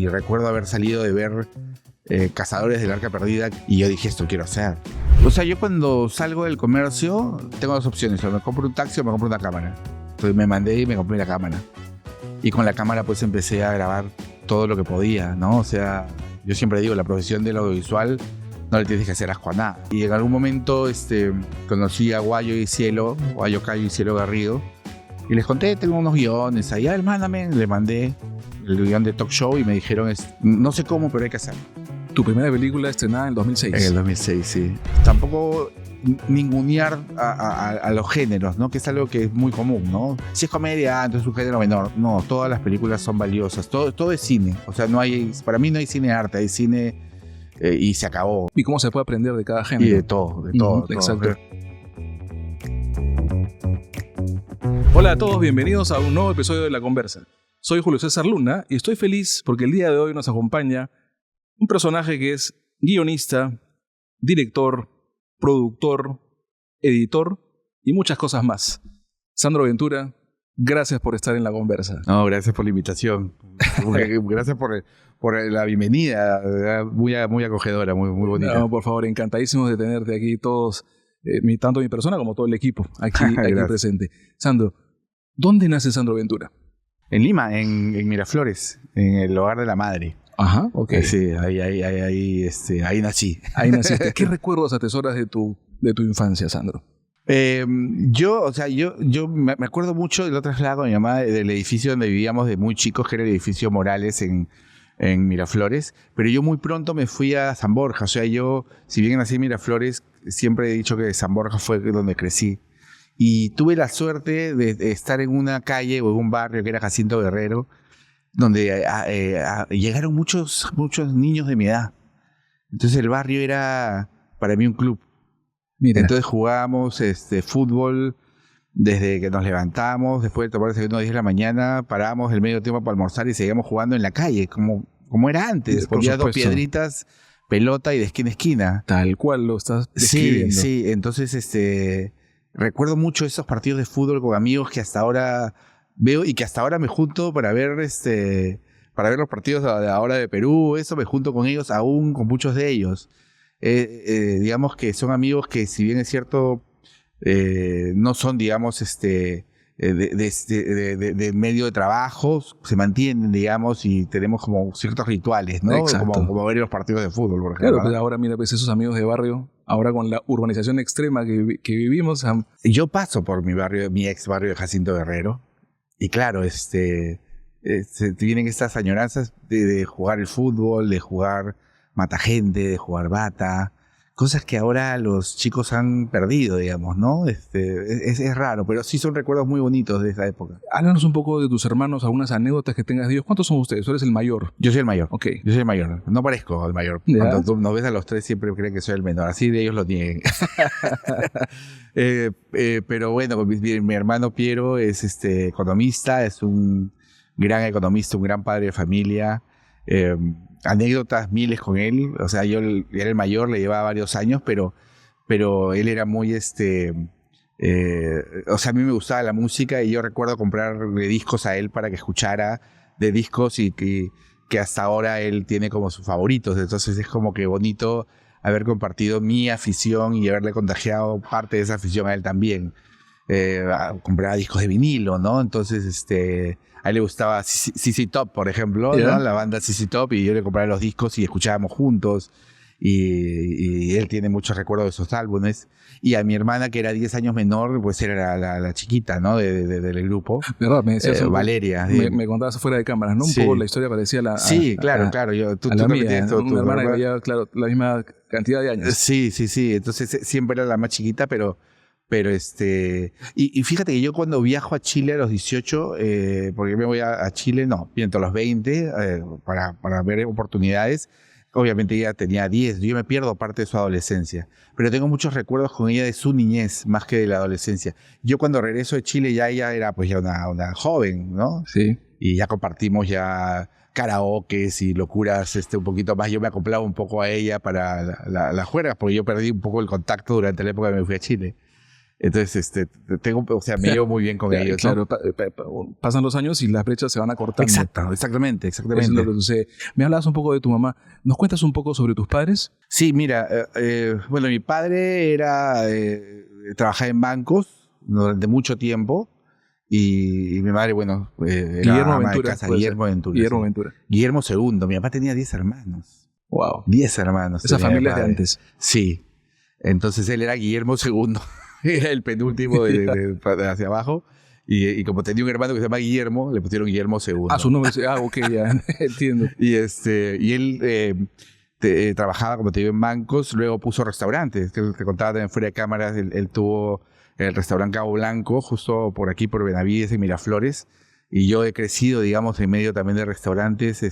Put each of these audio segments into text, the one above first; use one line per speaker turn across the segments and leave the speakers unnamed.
y recuerdo haber salido de ver Cazadores del Arca Perdida y yo dije, esto quiero hacer. O sea, yo cuando salgo del comercio tengo dos opciones, o me compro un taxi o me compro una cámara. Entonces me mandé y me compré la cámara. Y con la cámara pues empecé a grabar todo lo que podía, ¿no? O sea, yo siempre digo, la profesión del audiovisual no le tienes que hacer asco a nada. Y en algún momento conocí a Guayo y Cielo, Guayo Cayo y Cielo Garrido, y les conté, tengo unos guiones ahí, mándame, le mandé el guión de Talk Show y me dijeron, no sé cómo, pero hay que hacerlo.
Tu primera película estrenada en el 2006. En
el 2006, sí. Tampoco ningunear a los géneros, ¿no? Que es algo que es muy común, ¿no? Si es comedia, entonces es un género menor. No, todas las películas son valiosas. Todo es cine. O sea, para mí no hay cine arte, hay cine y se acabó.
¿Y cómo se puede aprender de cada género?
Y de todo.
Exacto. Hola a todos, bienvenidos a un nuevo episodio de La Conversa. Soy Julio César Luna y estoy feliz porque el día de hoy nos acompaña un personaje que es guionista, director, productor, editor y muchas cosas más. Sandro Ventura, gracias por estar en La Conversa.
No, gracias por la invitación. Gracias por la bienvenida. Muy acogedora, muy bonita.
No, por favor, encantadísimos de tenerte aquí todos, tanto mi persona como todo el equipo aquí presente. Sandro, ¿dónde nace Sandro Ventura?
En Lima, en Miraflores, en el hogar de la madre.
Ajá, ok.
Sí, ahí nací.
Ahí naciste. ¿Qué recuerdos atesoras de tu infancia, Sandro?
Yo me acuerdo mucho, lo traslado con mi mamá del edificio donde vivíamos de muy chicos, que era el edificio Morales en Miraflores, pero yo muy pronto me fui a San Borja. O sea, yo, si bien nací en Miraflores, siempre he dicho que San Borja fue donde crecí. Y tuve la suerte de estar en una calle o en un barrio que era Jacinto Guerrero, donde llegaron muchos niños de mi edad. Entonces el barrio era para mí un club. Mira. Entonces jugábamos fútbol desde que nos levantamos, después de tomar el desayuno a 10 de la mañana, parábamos el medio tiempo para almorzar y seguíamos jugando en la calle, como era antes. Ponía dos piedritas, pelota y de esquina a esquina.
Tal cual lo estás describiendo.
Sí. Entonces recuerdo mucho esos partidos de fútbol con amigos que hasta ahora veo y que hasta ahora me junto para ver los partidos de ahora de Perú. Eso me junto con ellos aún, con muchos de ellos. Digamos que son amigos que, si bien es cierto, no son, digamos, de medio de trabajo, se mantienen, digamos, y tenemos como ciertos rituales, ¿no? Como ver los partidos de fútbol, por ejemplo.
Claro, pues ahora mira, pues esos amigos de barrio, ahora con la urbanización extrema que vivimos.
Yo paso por mi ex barrio de Jacinto Guerrero, y claro, tienen estas añoranzas de jugar el fútbol, de jugar matagente, de jugar bata, cosas que ahora los chicos han perdido, digamos, ¿no? Es raro, pero sí son recuerdos muy bonitos de esa época.
Háblanos un poco de tus hermanos, algunas anécdotas que tengas de ellos. ¿Cuántos son ustedes? Tú eres el mayor.
Yo soy el mayor.
Ok.
Yo soy el mayor. No parezco el mayor. ¿Ya? Cuando tú nos ves a los tres siempre creen que soy el menor. Así de ellos lo nieguen. Pero bueno, mi hermano Piero es economista, es un gran economista, un gran padre de familia. Anécdotas miles con él. O sea, yo era el mayor, le llevaba varios años, pero él era muy o sea, a mí me gustaba la música y yo recuerdo comprarle discos a él para que escuchara de discos y que hasta ahora él tiene como sus favoritos. Entonces es como que bonito haber compartido mi afición y haberle contagiado parte de esa afición a él también. Compraba discos de vinilo, ¿no? Entonces, a él le gustaba ZZ Top, por ejemplo, ¿no? La banda ZZ Top, y yo le compraba los discos y escuchábamos juntos. Y él tiene muchos recuerdos de esos álbumes. Y a mi hermana, que era 10 años menor, pues era la chiquita, ¿no? Del grupo.
¿Verdad? Me decías
Valeria.
Me contabas fuera de cámaras, ¿no? Un poco la historia parecía
Sí, claro. Tú también tienes
una hermana que veía, claro, la misma cantidad de años.
Sí. Entonces siempre era la más chiquita, pero y fíjate que yo cuando viajo a Chile a los 18, porque me voy a Chile, miento, a los 20, para ver oportunidades. Obviamente ella tenía 10, yo me pierdo parte de su adolescencia, pero tengo muchos recuerdos con ella de su niñez más que de la adolescencia. Yo cuando regreso de Chile ella era pues ya una joven, ¿no?
Sí.
Y ya compartimos ya karaokes y locuras un poquito más. Yo me acoplaba un poco a ella para las juergas, porque yo perdí un poco el contacto durante la época que me fui a Chile. Entonces, o sea, me llevo muy bien con ellos, ¿no?
Claro, pasan los años y las brechas se van acortando.
Exactamente.
Eso es lo que sucede. Me hablabas un poco de tu mamá. ¿Nos cuentas un poco sobre tus padres?
Sí, mira, bueno, mi padre trabajaba en bancos durante mucho tiempo y mi madre, bueno, era
Guillermo
ama de
Ventura.
casa, Guillermo Ventura.
Guillermo
Sí.
Ventura.
Guillermo II. Mi papá tenía 10 hermanos.
Wow.
10 hermanos.
Esa
tenía mi
familia es de
padre.
antes.
Sí. Entonces él era Guillermo II. Era el penúltimo de hacia abajo. Y como tenía un hermano que se llama Guillermo, le pusieron Guillermo II.
Ah, su nombre. Ok, ya entiendo.
Y él trabajaba, como te digo, en bancos, luego puso restaurantes, que te contaba también fuera de cámaras. Él tuvo el restaurante Cabo Blanco, justo por aquí, por Benavides, en Miraflores. Y yo he crecido, digamos, en medio también de restaurantes.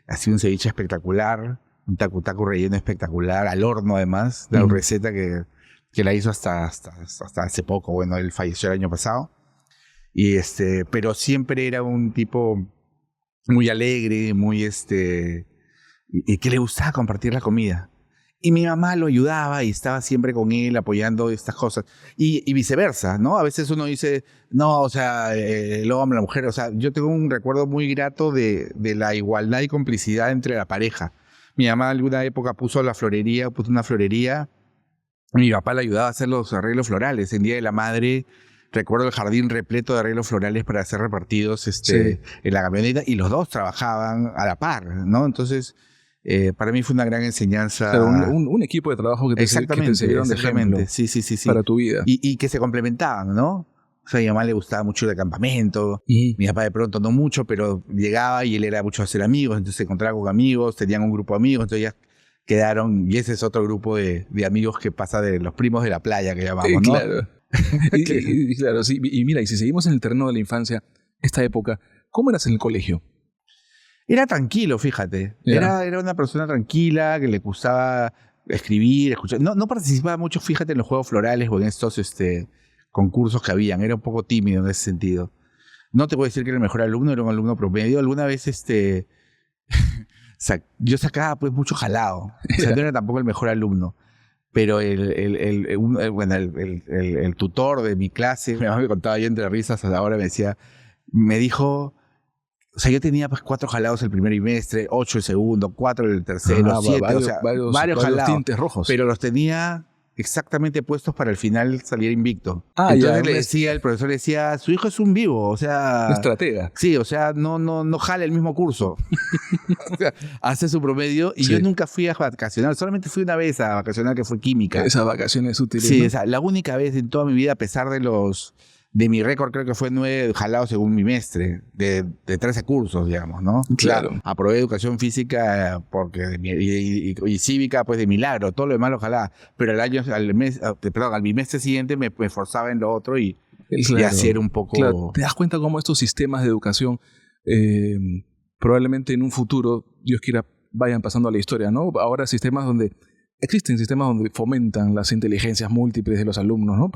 Hacía un ceviche espectacular, un tacu relleno espectacular, al horno además, la receta que la hizo hasta hace poco. Bueno, él falleció el año pasado. Pero siempre era un tipo muy alegre, muy y que le gustaba compartir la comida. Y mi mamá lo ayudaba y estaba siempre con él apoyando estas cosas. Y viceversa, ¿no? A veces uno dice, no, o sea, el hombre, la mujer, o sea, yo tengo un recuerdo muy grato de la igualdad y complicidad entre la pareja. Mi mamá en alguna época puso una florería. Mi papá le ayudaba a hacer los arreglos florales. En Día de la Madre, recuerdo el jardín repleto de arreglos florales para ser repartidos
Sí.
en la camioneta, y los dos trabajaban a la par, ¿no? Entonces, para mí fue una gran enseñanza.
Claro, un equipo de trabajo que te sirvieron de ejemplo
Sí.
para tu vida.
Y que se complementaban, ¿no? O sea, a mi mamá le gustaba mucho ir de campamento. Mi papá de pronto no mucho, pero llegaba y él era mucho a hacer amigos, entonces se encontraba con amigos, tenían un grupo de amigos, entonces ya quedaron, y ese es otro grupo de amigos que pasa de los primos de la playa que llamamos, ¿no?
Claro. Claro, sí. Y mira, y si seguimos en el terreno de la infancia, esta época, ¿cómo eras en el colegio?
Era tranquilo, fíjate.
Yeah.
Era una persona tranquila, que le gustaba escribir, escuchar. No participaba mucho, fíjate, en los juegos florales o en estos concursos que habían. Era un poco tímido en ese sentido. No te puedo decir que era el mejor alumno, era un alumno promedio. Alguna vez yo sacaba pues mucho jalado. O sea, no era tampoco el mejor alumno. Pero el tutor de mi clase, mi mamá me contaba ahí entre risas, a la hora me dijo, o sea, yo tenía pues 4 jalados el primer bimestre, 8 el segundo, 4 el tercero, 7, varios jalados,
tintes rojos.
pero los tenía exactamente puestos para el final salir invicto. Entonces el profesor le decía, su hijo es un vivo, o sea...
Una estratega.
Sí, o sea, no jala el mismo curso. O sea, hace su promedio, y yo nunca fui a vacacionar, solamente fui una vez a vacacionar, que fue química.
Esas vacaciones útiles.
Sí,
¿no?
o sea, la única vez en toda mi vida, a pesar de mi récord, creo que fue 9 jalados en un bimestre, de 13 cursos, digamos, ¿no?
Claro.
Aprobé educación física y cívica, pues de milagro, todo lo demás lo jalaba. Pero al bimestre siguiente me esforzaba en lo otro y así era un poco...
Claro. ¿Te das cuenta cómo estos sistemas de educación probablemente en un futuro, Dios quiera, vayan pasando a la historia, ¿no? Ahora existen sistemas donde fomentan las inteligencias múltiples de los alumnos, ¿no?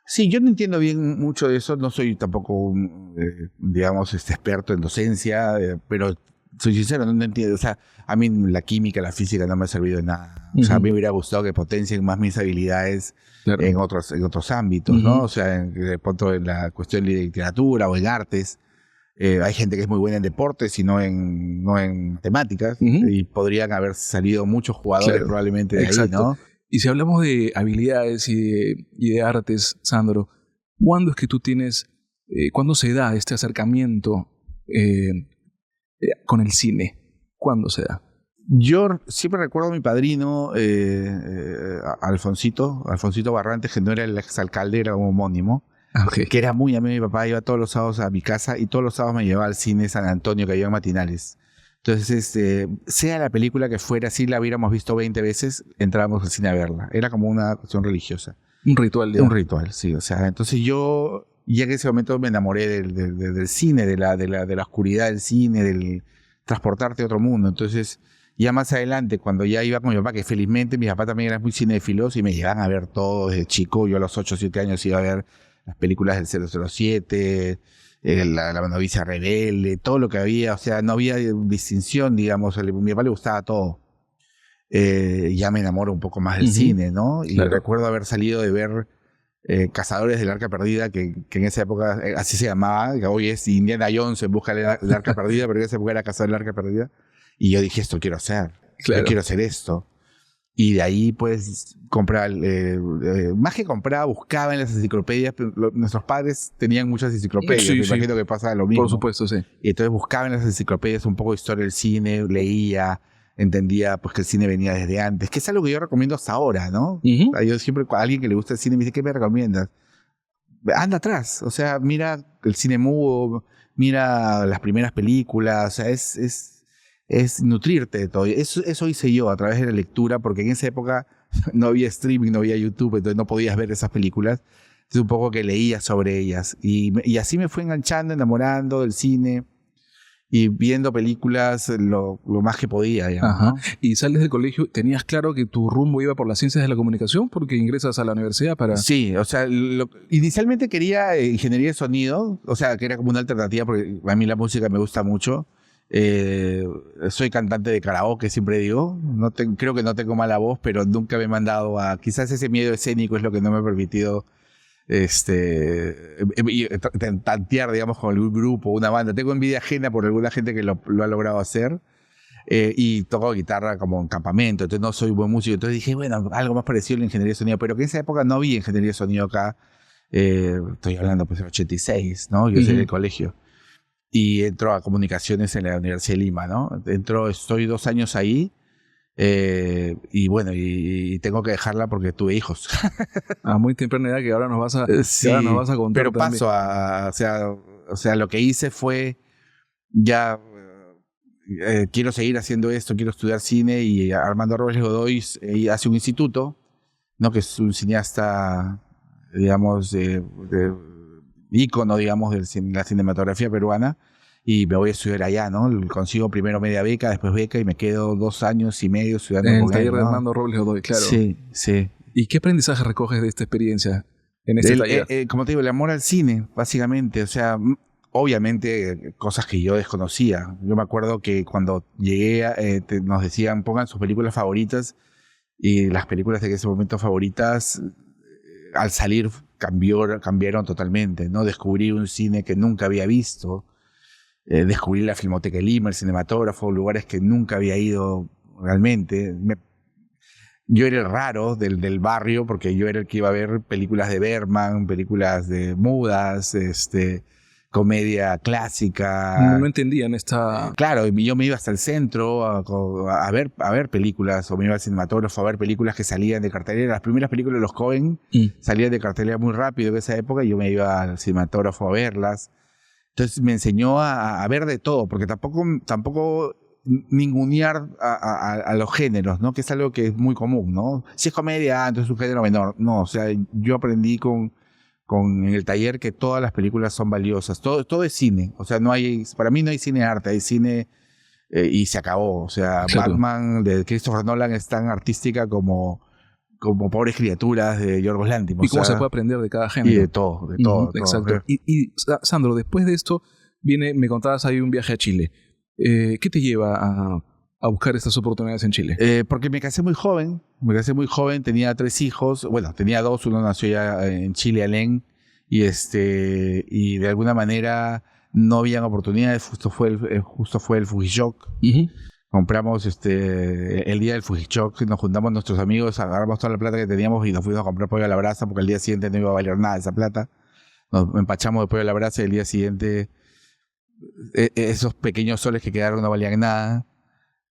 Sí, yo no entiendo bien mucho de eso, no soy tampoco digamos, experto en docencia, pero soy sincero, no entiendo. O sea, a mí la química, la física no me ha servido de nada. O sea, a mí me hubiera gustado que potencien más mis habilidades en otros ámbitos, ¿no? O sea, de pronto en la cuestión de literatura o en artes. Hay gente que es muy buena en deportes y no en temáticas, y podrían haber salido muchos jugadores probablemente de ahí, ¿no?
Y si hablamos de habilidades y de artes, Sandro, ¿cuándo es que tú cuándo se da este acercamiento con el cine? ¿Cuándo se da?
Yo siempre recuerdo a mi padrino, Alfonsito Barrantes, que no era el exalcalde, era un homónimo.
Okay.
Que era muy amigo de mi papá, iba todos los sábados a mi casa y todos los sábados me llevaba al cine San Antonio, que había en matinales. Entonces, sea la película que fuera, si la hubiéramos visto 20 veces, entrábamos al cine a verla. Era como una cuestión religiosa.
Un ritual.
Un ritual, sí. O sea, entonces yo ya en ese momento me enamoré del cine, de la oscuridad del cine, del transportarte a otro mundo. Entonces, ya más adelante, cuando ya iba con mi papá, que felizmente mi papá también era muy cinéfilos y me llevaban a ver todo desde chico. Yo a los 8 o 7 años iba a ver las películas del 007, la novicia rebelde, todo lo que había, o sea, no había distinción, digamos, a mi papá le gustaba todo. Ya me enamoro un poco más del cine, ¿no? Y recuerdo haber salido de ver Cazadores del Arca Perdida, que en esa época así se llamaba, que hoy es Indiana Jones en busca del Arca Perdida, pero en esa época era Cazador del Arca Perdida. Y yo dije, esto quiero hacer,
Claro.
yo quiero hacer esto. Y de ahí, pues, compraba, más que compraba, buscaba en las enciclopedias. Nuestros padres tenían muchas enciclopedias,
Sí,
me
sí.
imagino que pasa lo mismo.
Por supuesto, sí.
Y entonces buscaba en las enciclopedias un poco de historia del cine, leía, entendía pues que el cine venía desde antes, que es algo que yo recomiendo hasta ahora, ¿no?
Ujú.
Yo siempre, a alguien que le gusta el cine me dice, ¿qué me recomiendas? Anda atrás, o sea, mira el cine mudo, mira las primeras películas, o sea, es nutrirte de todo. Eso hice yo a través de la lectura, porque en esa época no había streaming, no había YouTube, entonces no podías ver esas películas. Entonces un poco que leía sobre ellas. Y así me fui enganchando, enamorando del cine y viendo películas lo más que podía, digamos,
Ajá.
¿no?
Y sales del colegio, ¿tenías claro que tu rumbo iba por las ciencias de la comunicación? Porque ingresas a la universidad para...
Sí, o sea, inicialmente quería ingeniería de sonido, o sea, que era como una alternativa, porque a mí la música me gusta mucho. Soy cantante de karaoke, siempre digo. Creo que no tengo mala voz, pero nunca me he mandado a... Quizás ese miedo escénico es lo que no me ha permitido tantear, digamos, con algún grupo, una banda. Tengo envidia ajena por alguna gente que lo ha logrado hacer. Y toco guitarra como en campamento, entonces no soy buen músico. Entonces dije, bueno, algo más parecido a la ingeniería de sonido, pero que en esa época no había ingeniería de sonido acá. Estoy hablando pues del 86, ¿no? Yo soy del colegio. Y entro a comunicaciones en la Universidad de Lima, ¿no? Estoy 2 años ahí. Y bueno, y tengo que dejarla porque tuve hijos.
A muy temprana edad, que ahora nos vas a,
Sí,
que ahora nos vas a contar
pero
también.
paso o sea, lo que hice fue ya quiero seguir haciendo esto, quiero estudiar cine, y Armando Robles Godoy hace un instituto, ¿no? Que es un cineasta, digamos, ícono, digamos, de la cinematografía peruana. Y me voy a estudiar allá, ¿no? Consigo primero media beca, después beca, y me quedo 2 años y medio estudiando
En el
con
taller
él,
de
¿no?
Armando Robles Godoy, claro.
Sí, sí.
¿Y qué aprendizaje recoges de esta experiencia en este taller?
Como te digo, el amor al cine, básicamente. O sea, obviamente cosas que yo desconocía. Yo me acuerdo que cuando llegué nos decían, pongan sus películas favoritas, y las películas de ese momento favoritas, al salir cambiaron totalmente, ¿no? Descubrí un cine que nunca había visto. Descubrí la Filmoteca de Lima, el cinematógrafo, lugares que nunca había ido realmente. Yo era el raro del barrio, porque yo era el que iba a ver películas de Bergman, películas de mudas, comedia clásica.
No entendían esta...
Claro, y yo me iba hasta el centro a ver películas, o me iba al cinematógrafo a ver películas que salían de cartelera. Las primeras películas de los Coen salían de cartelera muy rápido en esa época, y yo me iba al cinematógrafo a verlas. Entonces me enseñó a ver de todo, porque tampoco ningunear a los géneros, ¿no? Que es algo que es muy común, ¿no? Si es comedia, entonces es un género menor. No, o sea, yo aprendí en el taller que todas las películas son valiosas. Todo es cine. O sea, para mí no hay cine arte, hay cine y se acabó. O sea,
Claro.
Batman de Christopher Nolan es tan artística como Pobres Criaturas de Yorgos Lanthimos.
Y cómo
o sea,
se puede aprender de cada género.
y de todo, de todo.
Exacto. Y Sandro, después de esto, me contabas ahí un viaje a Chile. ¿Qué te lleva a buscar estas oportunidades en Chile?
Porque me casé muy joven, tenía 3 hijos, bueno, tenía 2, uno nació ya en Chile, Alén, y de alguna manera no habían oportunidades, justo fue el Fujishock. Compramos el día del Fujishock, nos juntamos nuestros amigos, agarramos toda la plata que teníamos y nos fuimos a comprar pollo a la brasa, porque al día siguiente no iba a valer nada esa plata. Nos empachamos de pollo a la brasa, y el día siguiente esos pequeños soles que quedaron no valían nada.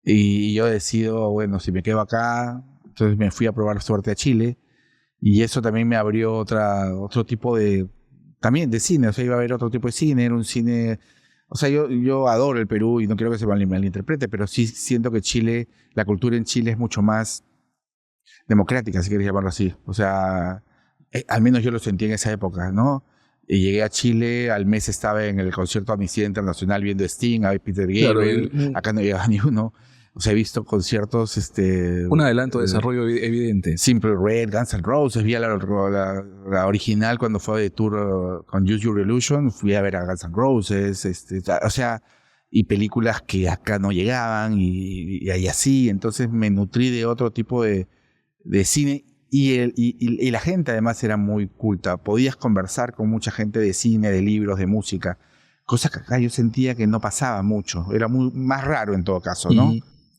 Y yo decido, bueno, si me quedo acá, entonces me fui a probar suerte a Chile, y eso también me abrió otro tipo también de cine. O sea, iba a haber otro tipo de cine, era un cine... O sea, yo adoro el Perú y no quiero que se malinterprete, pero sí siento que Chile, la cultura en Chile es mucho más democrática, si quieres llamarlo así. O sea, al menos yo lo sentí en esa época, ¿no? Y llegué a Chile, al mes estaba en el concierto Amnistía Internacional viendo Sting, a Peter Gabriel,
Claro,
acá no llegaba ni uno. O sea, he visto conciertos...
un adelanto de desarrollo evidente.
Simple Red, Guns N' Roses, vi a la original cuando fue de tour con Use Your Illusion, fui a ver a Guns N' Roses, o sea, y películas que acá no llegaban, y así. Entonces me nutrí de otro tipo de cine, y la gente además era muy culta. Podías conversar con mucha gente de cine, de libros, de música. Cosa que acá yo sentía que no pasaba mucho. Era más raro en todo caso, ¿no?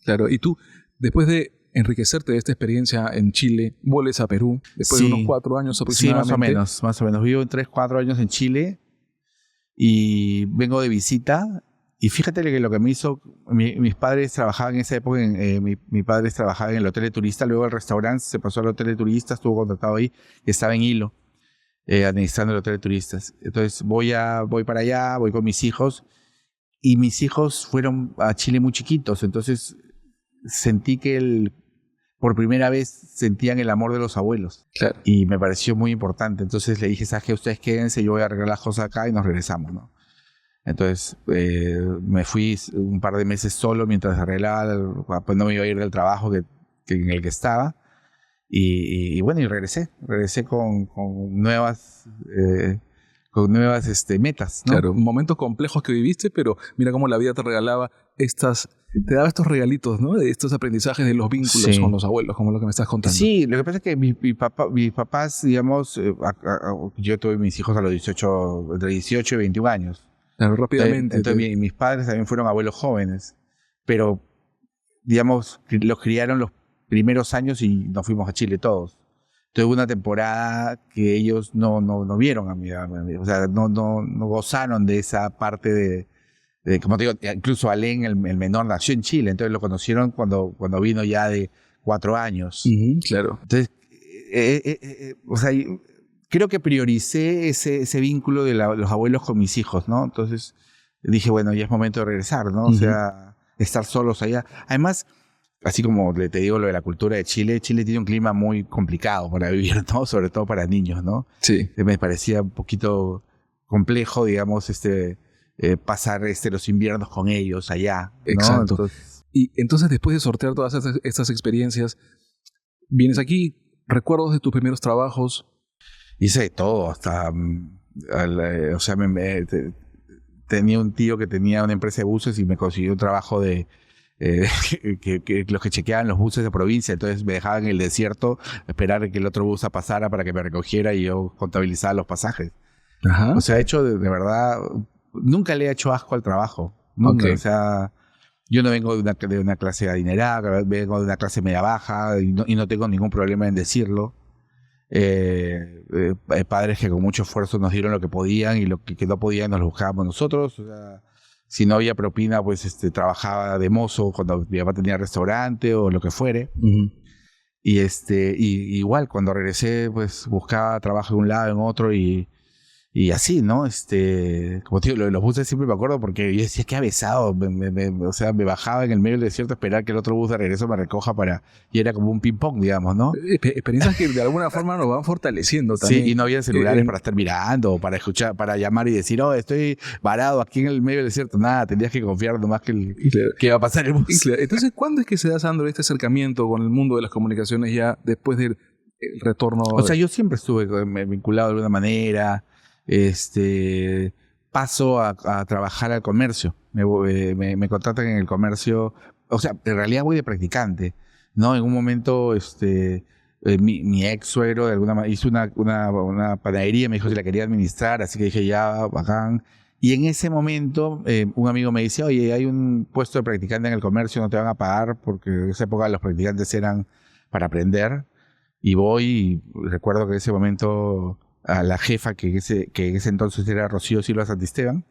Claro, y tú, después de enriquecerte de esta experiencia en Chile, vuelves a Perú, después de unos 4 años aproximadamente.
Sí, más o menos. Vivo 3, 4 años en Chile y vengo de visita. Y fíjate que lo que me hizo, mis padres trabajaban en esa época, mi padre trabajaba en el hotel de turistas, luego el restaurante se pasó al hotel de turistas, estuvo contratado ahí, estaba en Hilo, administrando el hotel de turistas. Entonces voy para allá, voy con mis hijos, y mis hijos fueron a Chile muy chiquitos, entonces sentí que por primera vez sentían el amor de los abuelos.
Claro.
Y me pareció muy importante. Entonces le dije, ¿sabes qué? Ustedes quédense, yo voy a arreglar las cosas acá y nos regresamos, ¿no? Entonces me fui un par de meses solo mientras arreglaba, pues no me iba a ir del trabajo en el que estaba. Y bueno, y regresé con nuevas metas, ¿no?
Claro, momentos complejos que viviste, pero mira cómo la vida te regalaba te daba estos regalitos, ¿no? De estos aprendizajes de los vínculos con los abuelos, como lo que me estás contando.
Sí, lo que pasa es que mis papás, digamos, yo tuve mis hijos a los entre 18 y 21 años.
Claro, rápidamente.
Entonces mis padres también fueron abuelos jóvenes, pero, digamos, los criaron los primeros años y nos fuimos a Chile todos. Entonces hubo una temporada que ellos no vieron a mí, o sea, no gozaron de esa parte de como te digo, incluso Alén, el menor, nació en Chile, entonces lo conocieron cuando vino ya de 4 años.
Claro.
Entonces, o sea, creo que prioricé ese vínculo de los abuelos con mis hijos, ¿no? Entonces dije, bueno, ya es momento de regresar, ¿no? O sea, estar solos allá. Además, así como te digo lo de la cultura de Chile, Chile tiene un clima muy complicado para vivir, ¿no? Sobre todo para niños, ¿no?
Sí.
Me parecía un poquito complejo, digamos, pasar los inviernos con ellos allá, ¿no?
Exacto. Y entonces, después de sortear todas estas experiencias, vienes aquí, recuerdos de tus primeros trabajos.
Hice de todo, hasta, o sea, tenía un tío que tenía una empresa de buses y me consiguió un trabajo de que los que chequeaban los buses de provincia, entonces me dejaban en el desierto esperar que el otro bus pasara para que me recogiera y yo contabilizaba los pasajes.
Ajá.
O sea, he hecho de verdad, nunca le he hecho asco al trabajo, nunca. Okay. O sea, yo no vengo de una clase adinerada, vengo de una clase media baja y no tengo ningún problema en decirlo. Padres que con mucho esfuerzo nos dieron lo que podían y lo que no podían nos lo buscábamos nosotros. O sea, si no había propina, pues trabajaba de mozo cuando mi papá tenía restaurante o lo que fuere. Y igual cuando regresé, pues buscaba trabajo en un lado, en otro y así, ¿no? Como te digo, lo de los buses siempre me acuerdo porque yo decía, qué avesado. O sea, me bajaba en el medio del desierto a esperar que el otro bus de regreso me recoja y era como un ping-pong, digamos, ¿no?
Experiencias que de alguna forma nos van fortaleciendo también.
Sí, y no había celulares para estar mirando o para escuchar, para llamar y decir, estoy varado aquí en el medio del desierto. Nada, tenías que confiar nomás que iba a pasar el bus.
Claro. Entonces, ¿cuándo es que se da, Sandro, este acercamiento con el mundo de las comunicaciones ya después del retorno?
O sea, yo siempre estuve vinculado de alguna manera. Paso a trabajar al comercio. Me contratan en el comercio. O sea, en realidad voy de practicante, ¿no? En un momento, mi ex suegro de alguna manera hizo una panadería, me dijo si la quería administrar, así que dije, ya, bacán. Y en ese momento, un amigo me dice, oye, hay un puesto de practicante en el comercio, no te van a pagar, porque en esa época los practicantes eran para aprender. Y voy, y recuerdo que en ese momento a la jefa, que en ese entonces era Rocío Silva Santisteban,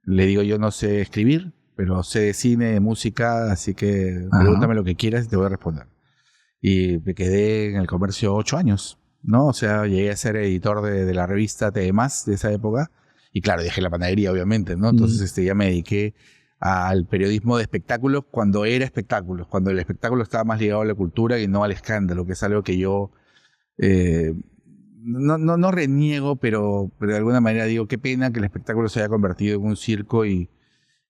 le digo, yo no sé escribir, pero sé de cine, de música, así que pregúntame lo que quieras y te voy a responder. Y me quedé en el comercio 8 años, ¿no? O sea, llegué a ser editor de la revista TV+, de esa época, y claro, dejé la panadería, obviamente, ¿no? Entonces ya me dediqué al periodismo de espectáculos cuando era espectáculos, cuando el espectáculo estaba más ligado a la cultura y no al escándalo, que es algo que yo no reniego, pero de alguna manera digo, qué pena que el espectáculo se haya convertido en un circo y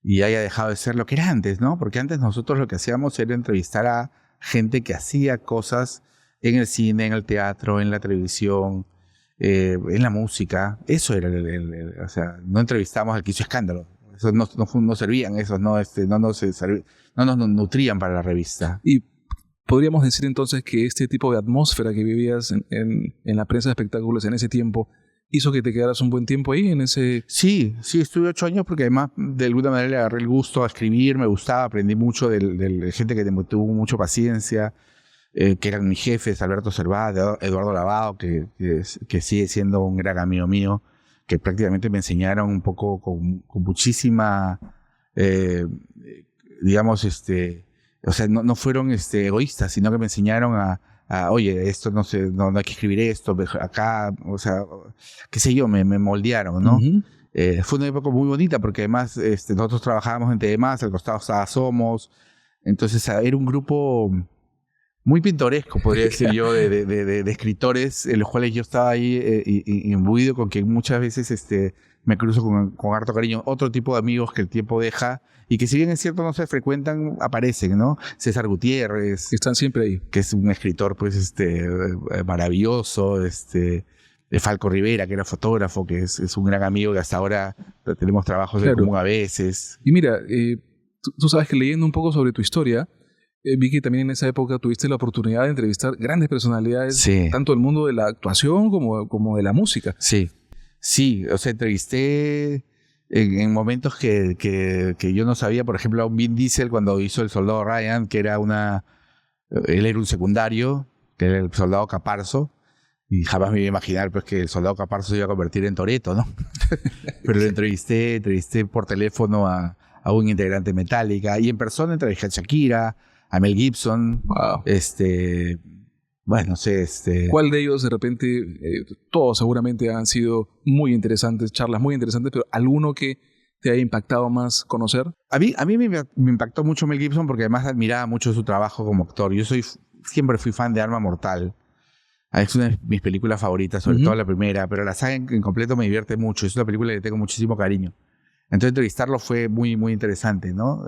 haya dejado de ser lo que era antes, ¿no? Porque antes nosotros lo que hacíamos era entrevistar a gente que hacía cosas en el cine, en el teatro, en la televisión, en la música. Eso era o sea, no entrevistamos al que hizo escándalo. Esos no servían, esos no nos nutrían para la revista.
Y podríamos decir entonces que este tipo de atmósfera que vivías en la prensa de espectáculos en ese tiempo hizo que te quedaras un buen tiempo ahí en ese...
Sí, estuve 8 años porque además de alguna manera le agarré el gusto a escribir, me gustaba, aprendí mucho de gente que tuvo mucha paciencia, que eran mis jefes, Alberto Cervat, Eduardo Lavado, que sigue siendo un gran amigo mío, que prácticamente me enseñaron un poco con muchísima, digamos, o sea, no fueron egoístas, sino que me enseñaron oye, esto no hay que escribir esto, acá, o sea, qué sé yo, me moldearon, ¿no?
Uh-huh.
Fue una época muy bonita porque además nosotros trabajábamos en TDMás, al costado estaba Somos, entonces era un grupo muy pintoresco, podría decir yo, de escritores, en los cuales yo estaba ahí imbuido con que muchas veces me cruzo con harto cariño. Otro tipo de amigos que el tiempo deja y que si bien es cierto no se frecuentan, aparecen, ¿no? César Gutiérrez.
Están siempre ahí.
Que es un escritor pues maravilloso, Falco Rivera, que era fotógrafo, que es un gran amigo que hasta ahora tenemos trabajos en común a veces.
Y mira, tú sabes que leyendo un poco sobre tu historia, vi que también en esa época tuviste la oportunidad de entrevistar grandes personalidades,
sí,
tanto del mundo de la actuación como de la música.
Sí, o sea, entrevisté en momentos que yo no sabía, por ejemplo, a un Vin Diesel cuando hizo El Soldado Ryan, que era él era un secundario, que era el Soldado Caparzo, y jamás me iba a imaginar pues, que el Soldado Caparzo se iba a convertir en Toretto, ¿no? Pero lo entrevisté por teléfono a un integrante de Metallica, y en persona entrevisté a Shakira, a Mel Gibson,
wow.
Bueno, no sé,
¿Cuál de ellos de repente, todos seguramente han sido muy interesantes, charlas muy interesantes, pero alguno que te haya impactado más conocer?
A mí me impactó mucho Mel Gibson porque además admiraba mucho su trabajo como actor. Yo siempre fui fan de Arma Mortal. Es una de mis películas favoritas, sobre todo la primera, pero la saga en completo me divierte mucho. Es una película que le tengo muchísimo cariño. Entonces entrevistarlo fue muy, muy interesante, ¿no?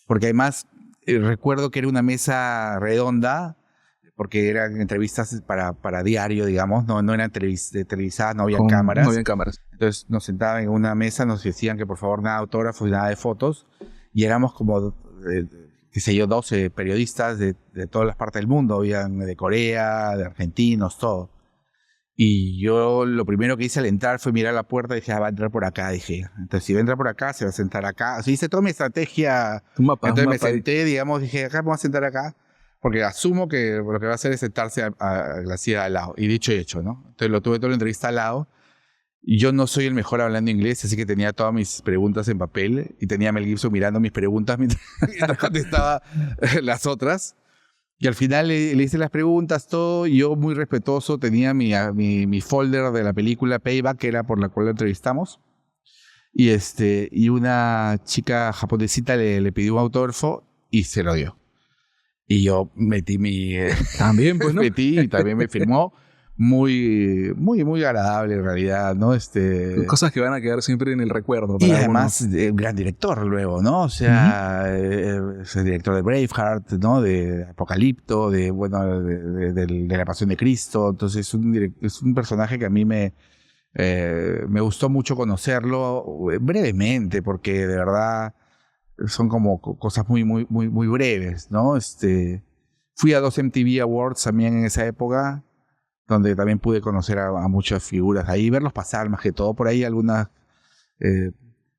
Porque además recuerdo que era una mesa redonda, porque eran entrevistas para diario, digamos, no eran televisadas, no habían cámaras.
No habían cámaras.
Entonces nos sentaban en una mesa, nos decían que por favor nada de autógrafos y nada de fotos, y éramos como, qué sé yo, 12 periodistas de todas las partes del mundo, habían de Corea, de argentinos, todo. Y yo lo primero que hice al entrar fue mirar la puerta y dije, va a entrar por acá, dije. Entonces si va a entrar por acá, se va a sentar acá. O sea, hice toda mi estrategia. Entonces me senté, digamos, dije, acá me voy a sentar acá. Porque asumo que lo que va a hacer es sentarse a la silla de al lado. Y dicho y hecho, ¿no? Entonces lo tuve toda la entrevista al lado. Y yo no soy el mejor hablando inglés, así que tenía todas mis preguntas en papel. Y tenía a Mel Gibson mirando mis preguntas mientras contestaba las otras. Y al final le hice las preguntas, todo. Y yo, muy respetuoso, tenía mi folder de la película Payback, que era por la cual lo entrevistamos. Y una chica japonesita le pidió un autógrafo y se lo dio. Y yo metí
también, pues, ¿no?
metí y también me firmó. Muy, muy, muy agradable en realidad, ¿no?
Cosas que van a quedar siempre en el recuerdo.
Y además, un gran director luego, ¿no? O sea, es el director de Braveheart, ¿no? De Apocalipto, de La Pasión de Cristo. Entonces es un personaje que a mí me gustó mucho conocerlo brevemente, porque de verdad son como cosas muy, muy, muy, muy breves, ¿no? Fui a 2 MTV Awards también en esa época, donde también pude conocer a muchas figuras ahí, verlos pasar más que todo. Por ahí algunas,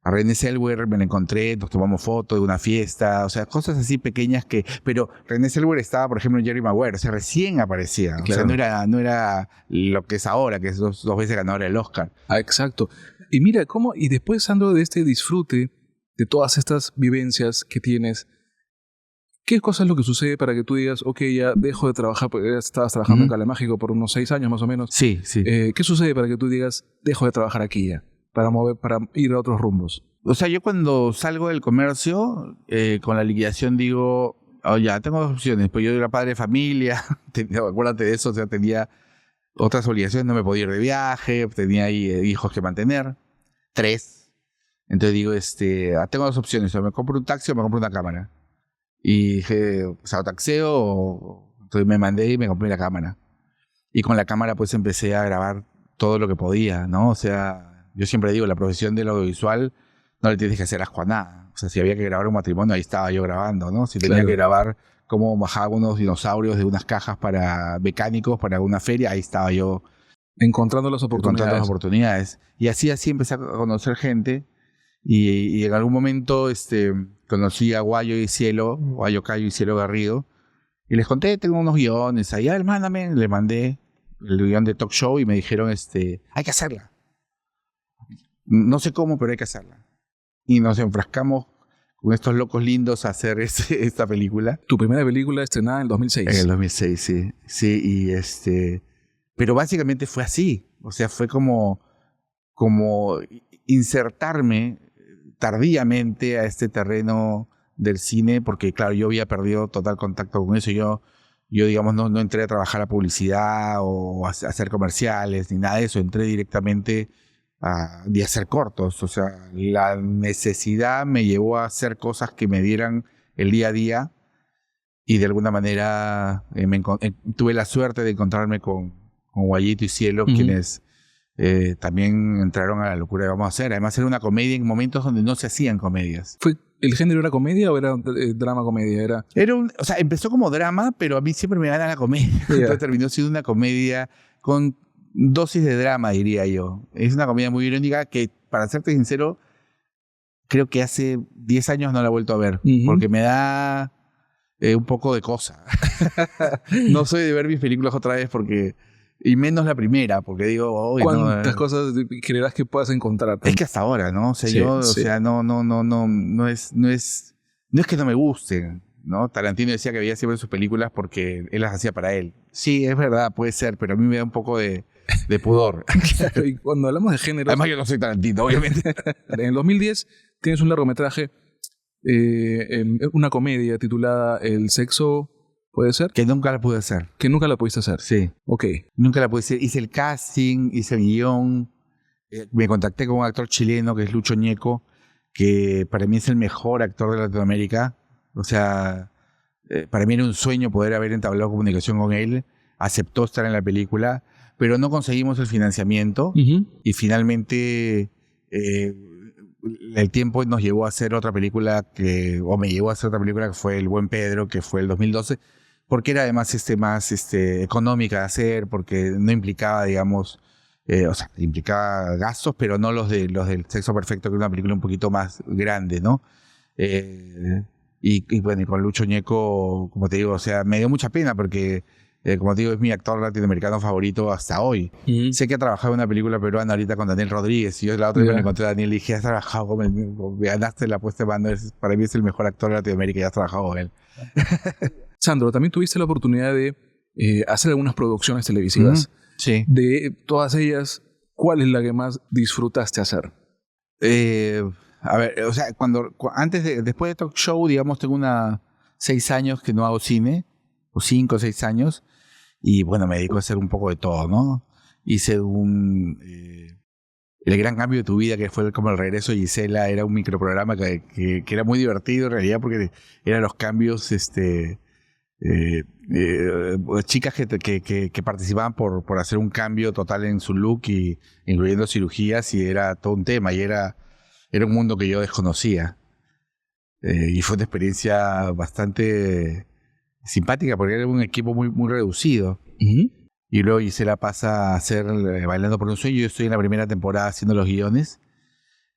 a Renée Zellweger me la encontré, nos tomamos fotos de una fiesta, o sea, cosas así pequeñas pero Renée Zellweger estaba, por ejemplo, en Jerry Maguire, o sea, recién aparecía, claro. O sea, no era lo que es ahora, que es dos veces ganadora del Oscar.
Ah, exacto. Y mira, y después, Sandro, de este disfrute, de todas estas vivencias que tienes, ¿qué cosa es lo que sucede para que tú digas, ok, ya dejo de trabajar, porque ya estabas trabajando en Cale Mágico por unos 6 años más o menos?
Sí.
¿Qué sucede para que tú digas, dejo de trabajar aquí ya, para ir a otros rumbos?
O sea, yo cuando salgo del comercio, con la liquidación digo, ya, tengo 2 opciones, pues yo era padre de familia, acuérdate de eso, o sea, tenía otras obligaciones, no me podía ir de viaje, tenía ahí hijos que mantener, 3. Entonces digo, tengo 2 opciones, o me compro un taxi o me compro una cámara. Y dije, o sea, taxeo, entonces me mandé y me compré la cámara. Y con la cámara pues empecé a grabar todo lo que podía, ¿no? O sea, yo siempre digo, la profesión del audiovisual no le tienes que hacer asco a nada. O sea, si había que grabar un matrimonio, ahí estaba yo grabando, ¿no? Si tenía
Claro.
que grabar cómo bajaba unos dinosaurios de unas cajas para mecánicos para una feria, ahí estaba yo
Encontrando las
encontrando las
oportunidades.
oportunidades. Y así empecé a conocer gente. Y en algún momento conocí a Guayo Cayo y Cielo Garrido. Y les conté, tengo unos guiones ahí, mándame. Le mandé el guión de Talk Show y me dijeron, hay que hacerla. No sé cómo, pero hay que hacerla. Y nos enfrascamos con estos locos lindos a hacer esta película.
Tu primera película estrenada en el 2006.
En el 2006, sí. Sí, pero básicamente fue así. O sea, fue como insertarme tardíamente a este terreno del cine, porque claro, yo había perdido total contacto con eso. Yo digamos, no entré a trabajar a publicidad o a hacer comerciales ni nada de eso. Entré directamente de hacer cortos. O sea, la necesidad me llevó a hacer cosas que me dieran el día a día y de alguna manera tuve la suerte de encontrarme con Guayito y Cielo, quienes también entraron a la locura de vamos a hacer. Además era una comedia en momentos donde no se hacían comedias.
¿El género era comedia o era drama-comedia?
O sea, empezó como drama, pero a mí siempre me gana la comedia.
Yeah.
Entonces terminó siendo una comedia con dosis de drama, diría yo. Es una comedia muy irónica que, para serte sincero, creo que hace 10 años no la he vuelto a ver, porque me da un poco de cosa. No soy de ver mis películas otra vez y menos la primera, porque digo,
¿cuántas cosas creerás que puedas encontrar?
Es que hasta ahora, ¿no? O sea,
sí.
o sea, no es que no me gusten, ¿no? Tarantino decía que veía siempre sus películas porque él las hacía para él. Sí, es verdad, puede ser, pero a mí me da un poco de pudor.
Claro, y cuando hablamos de género...
Además yo no soy Tarantino, obviamente.
En el 2010 tienes un largometraje, una comedia titulada El sexo... ¿Puede ser?
Que nunca la pude hacer.
Que nunca la pudiste hacer.
Sí.
Ok.
Nunca la pude hacer. Hice el casting, hice el guión. Me contacté con un actor chileno que es Lucho Ñeco, que para mí es el mejor actor de Latinoamérica. O sea, para mí era un sueño poder haber entablado comunicación con él. Aceptó estar en la película, pero no conseguimos el financiamiento. Y finalmente el tiempo nos llevó a hacer otra película me llevó a hacer otra película que fue El Buen Pedro, que fue el 2012. Porque era además más económica de hacer, porque no implicaba, digamos, o sea, implicaba gastos, pero no los del Sexo Perfecto, que era una película un poquito más grande, ¿no? Y bueno, y con Lucho Ñeco, como te digo, o sea, me dio mucha pena porque, como te digo, es mi actor latinoamericano favorito hasta hoy. Sé que ha trabajado en una película peruana ahorita con Daniel Rodríguez, y yo la otra vez me encontré a Daniel y dije, has trabajado con él, me ganaste la puesta de mano, para mí es el mejor actor de Latinoamérica y has trabajado con él.
Sandro, también tuviste la oportunidad de hacer algunas producciones televisivas.
Sí.
De todas ellas, ¿cuál es la que más disfrutaste hacer?
A ver, o sea, después de Talk Show, digamos, tengo 6 años que no hago cine, o 5 o 6 años, y bueno, me dedico a hacer un poco de todo, ¿no? Hice El Gran Cambio de tu Vida, que fue como el regreso de Gisela, era un microprograma que era muy divertido en realidad, porque eran los cambios, chicas que participaban por hacer un cambio total en su look, y incluyendo cirugías, y era todo un tema, y era un mundo que yo desconocía. Y fue una experiencia bastante simpática, porque era un equipo muy, muy reducido. Y luego Gisela pasa a hacer Bailando por un Sueño. Yo estoy en la primera temporada haciendo los guiones.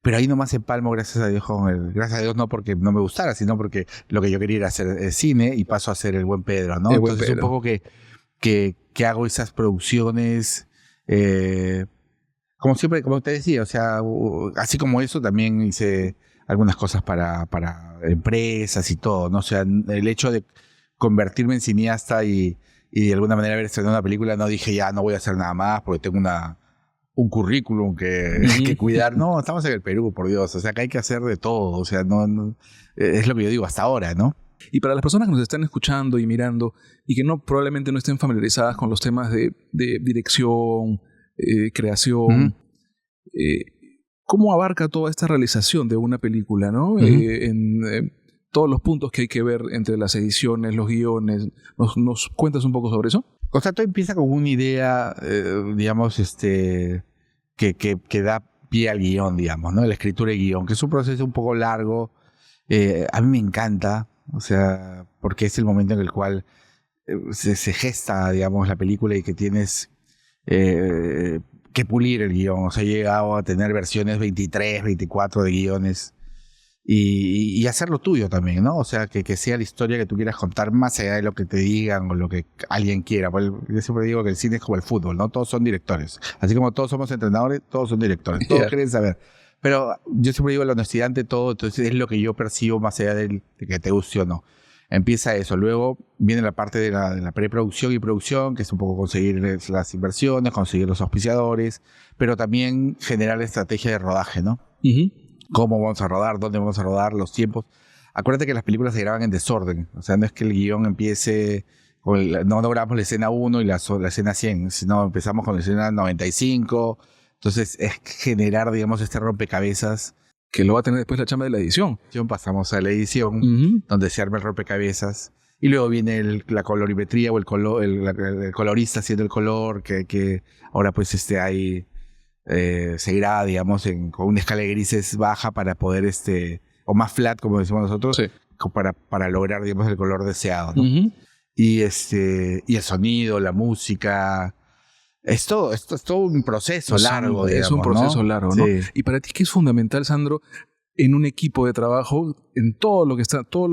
Pero ahí nomás empalmo, gracias a Dios, gracias a Dios, no porque no me gustara, sino porque lo que yo quería era hacer cine, y paso a hacer El Buen Pedro, ¿no? Entonces un poco que hago esas producciones, como siempre, como te decía, o sea, así como eso, también hice algunas cosas para empresas y todo, ¿no? O sea, el hecho de convertirme en cineasta y de alguna manera haber estrenado una película, no dije ya no voy a hacer nada más porque tengo un currículum que cuidar. No, estamos en el Perú, por Dios. O sea, que hay que hacer de todo. O sea, no es lo que yo digo hasta ahora, ¿no?
Y para las personas que nos están escuchando y mirando y que probablemente no estén familiarizadas con los temas de dirección, creación, ¿cómo abarca toda esta realización de una película, ¿no? En todos los puntos que hay que ver entre las ediciones, los guiones. ¿Nos cuentas un poco sobre eso?
O sea, todo empieza con una idea, digamos, que da pie al guión, digamos, ¿no? La escritura y guión, que es un proceso un poco largo A mí me encanta, o sea, porque es el momento en el cual se gesta, digamos, la película y que tienes que pulir el guión. O sea, he llegado a tener versiones 23, 24 de guiones y hacerlo tuyo también, ¿no? O sea, que sea la historia que tú quieras contar más allá de lo que te digan o lo que alguien quiera. Yo siempre digo que el cine es como el fútbol, ¿no? Todos son directores. Así como todos somos entrenadores, todos son directores. Todos quieren saber. Pero yo siempre digo la honestidad ante todo, entonces es lo que yo percibo más allá de que te guste o no. Empieza eso, luego viene la parte de la preproducción y producción, que es un poco conseguir las inversiones, conseguir los auspiciadores, pero también generar la estrategia de rodaje, ¿no? Cómo vamos a rodar, dónde vamos a rodar, los tiempos. Acuérdate que las películas se graban en desorden, o sea, no es que el guión empiece, no grabamos la escena 1 y la escena 100, sino empezamos con la escena 95, entonces es generar, digamos, este rompecabezas.
Que lo va a tener después la chamba de la edición.
Pasamos a la edición, donde se arma el rompecabezas. Y luego viene la colorimetría o el colorista haciendo el color, que ahora pues hay, se irá, digamos, con una escala de grises baja para poder, o más flat, como decimos nosotros,
sí,
para lograr, digamos, el color deseado, ¿no? Y el sonido, la música. Esto es todo un proceso largo, digamos,
es un proceso largo, ¿no?
Sí.
Y para ti, ¿qué es fundamental, Sandro, en un equipo de trabajo, en todos los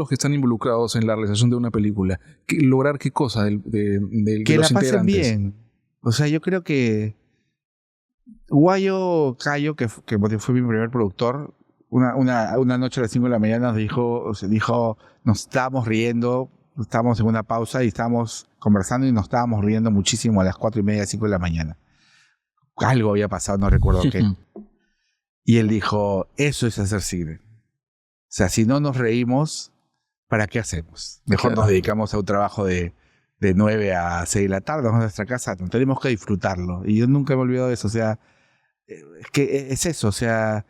que están involucrados en la realización de una película? ¿Lograr qué cosa de
que
los
la pasen
integrantes?
bien. O sea, yo creo que Guayo Cayo, que fue mi primer productor, una noche a las 5 de la mañana nos dijo, nos estábamos riendo, estábamos en una pausa y estábamos conversando y nos estábamos riendo muchísimo a las 4:30, 5 de la mañana. Algo había pasado, no recuerdo qué. Y él dijo, eso es hacer cine. O sea, si no nos reímos, ¿para qué hacemos? Mejor nos dedicamos a un trabajo de 9 a 6 de la tarde, vamos a nuestra casa, tenemos que disfrutarlo. Y yo nunca me he olvidado de eso. O sea, es que es eso, o sea,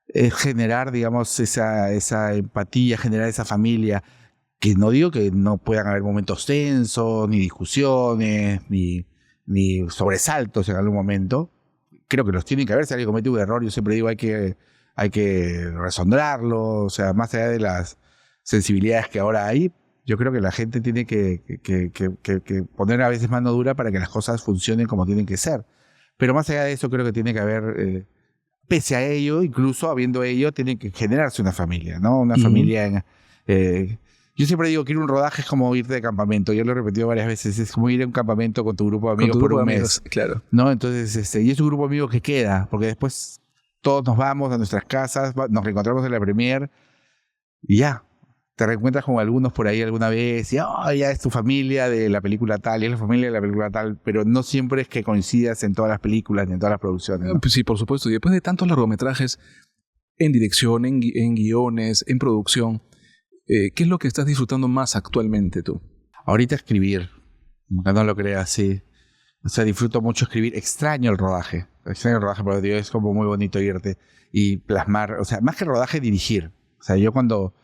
es generar, digamos, esa empatía, generar esa familia. Que no digo que no puedan haber momentos tensos, ni discusiones, ni sobresaltos en algún momento. Creo que los tienen que haber. Si alguien comete un error, yo siempre digo hay que resonarlo. O sea, más allá de las sensibilidades que ahora hay, yo creo que la gente tiene que poner a veces mano dura para que las cosas funcionen como tienen que ser. Pero más allá de eso, creo que tiene que haber, pese a ello, incluso habiendo ello, tiene que generarse una familia, ¿no? Una familia yo siempre digo que ir a un rodaje es como irte de campamento. Yo lo he repetido varias veces. Es como ir a un campamento con tu grupo de amigos por un mes.
Claro.
¿No? Entonces, y es un grupo de amigos que queda, porque después todos nos vamos a nuestras casas, nos reencontramos en la premier y ya. Te reencuentras con algunos por ahí alguna vez y ya es tu familia de la película tal, y es la familia de la película tal, pero no siempre es que coincidas en todas las películas ni en todas las producciones, ¿no?
Pues sí, por supuesto. Y después de tantos largometrajes en dirección, en guiones, en producción, ¿qué es lo que estás disfrutando más actualmente tú?
Ahorita escribir, aunque no lo creas, sí. O sea, disfruto mucho escribir. Extraño el rodaje, porque digo, es como muy bonito irte y plasmar, o sea, más que rodaje, dirigir. O sea, yo cuando...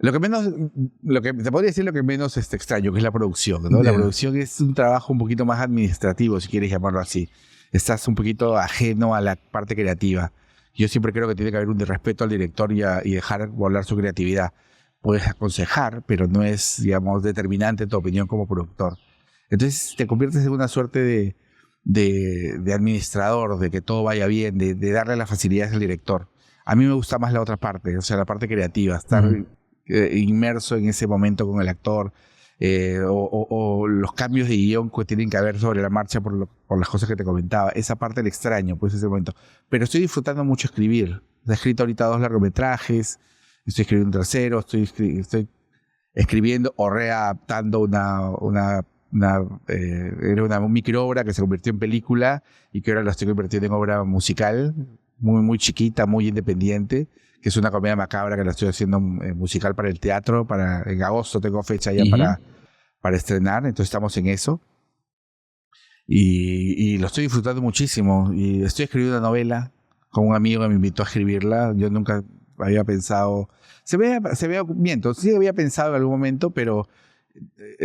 te podría decir lo que menos extraño, que es la producción, ¿no? La producción es un trabajo un poquito más administrativo, si quieres llamarlo así. Estás un poquito ajeno a la parte creativa. Yo siempre creo que tiene que haber un respeto al director y dejar volar su creatividad. Puedes aconsejar, pero no es, digamos, determinante tu opinión como productor. Entonces te conviertes en una suerte de administrador, de que todo vaya bien, de darle las facilidades al director. A mí me gusta más la otra parte, o sea, la parte creativa, estar inmerso en ese momento con el actor, o los cambios de guión que tienen que haber sobre la marcha por las cosas que te comentaba. Esa parte la extraño, pues, ese momento. Pero estoy disfrutando mucho escribir. He escrito ahorita 2 largometrajes, estoy escribiendo un tercero, estoy escribiendo o readaptando era una microobra que se convirtió en película y que ahora la estoy convirtiendo en obra musical, muy, muy chiquita, muy independiente, que es una comedia macabra que la estoy haciendo musical para el teatro. En agosto tengo fecha ya para estrenar, entonces estamos en eso. Y lo estoy disfrutando muchísimo. Y estoy escribiendo una novela con un amigo que me invitó a escribirla. Yo nunca había pensado... Se veía miento, sí había pensado en algún momento, pero